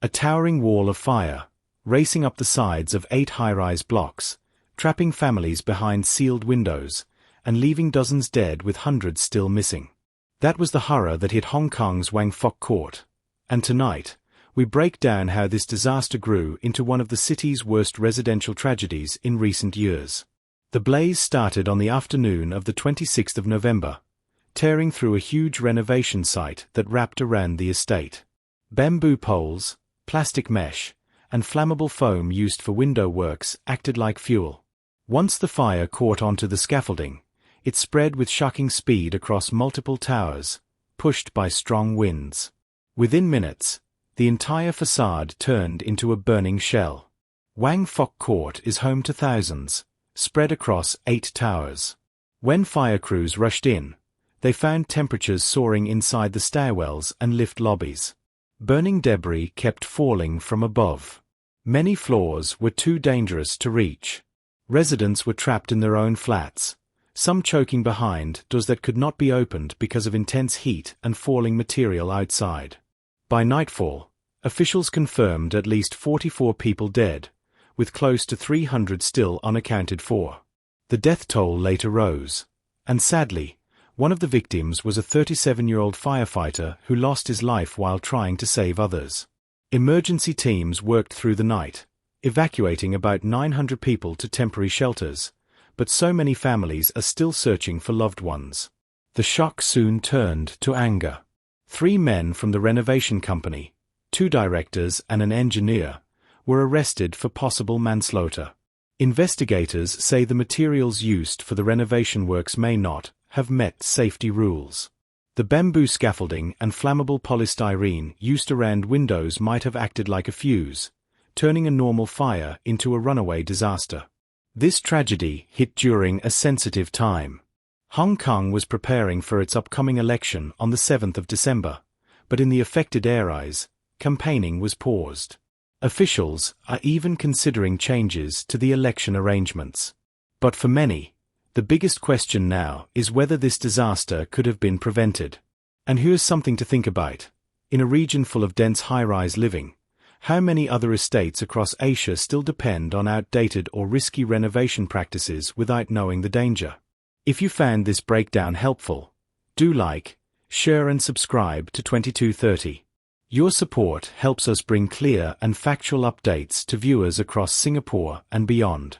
A towering wall of fire, racing up the sides of 8 high-rise blocks, trapping families behind sealed windows, and leaving dozens dead with hundreds still missing. That was the horror that hit Hong Kong's Wang Fok Court. And tonight, we break down how this disaster grew into one of the city's worst residential tragedies in recent years. The blaze started on the afternoon of the 26th of November, tearing through a huge renovation site that wrapped around the estate. Bamboo poles, plastic mesh, and flammable foam used for window works acted like fuel. Once the fire caught onto the scaffolding, it spread with shocking speed across multiple towers, pushed by strong winds. Within minutes, the entire facade turned into a burning shell. Wang Fok Court is home to thousands, spread across 8 towers. When fire crews rushed in, they found temperatures soaring inside the stairwells and lift lobbies. Burning debris kept falling from above. Many floors were too dangerous to reach. Residents were trapped in their own flats, some choking behind doors that could not be opened because of intense heat and falling material outside. By nightfall, officials confirmed at least 44 people dead, with close to 300 still unaccounted for. The death toll later rose, and sadly, one of the victims was a 37-year-old firefighter who lost his life while trying to save others. Emergency teams worked through the night, evacuating about 900 people to temporary shelters, but so many families are still searching for loved ones. The shock soon turned to anger. 3 men from the renovation company, 2 directors and an engineer, were arrested for possible manslaughter. Investigators say the materials used for the renovation works may not have met safety rules. The bamboo scaffolding and flammable polystyrene used around windows might have acted like a fuse, turning a normal fire into a runaway disaster. This tragedy hit during a sensitive time. Hong Kong was preparing for its upcoming election on the 7th of December, but in the affected areas, campaigning was paused. Officials are even considering changes to the election arrangements. But for many, the biggest question now is whether this disaster could have been prevented. And here's something to think about. In a region full of dense high-rise living, how many other estates across Asia still depend on outdated or risky renovation practices without knowing the danger? If you found this breakdown helpful, do like, share and subscribe to 2230. Your support helps us bring clear and factual updates to viewers across Singapore and beyond.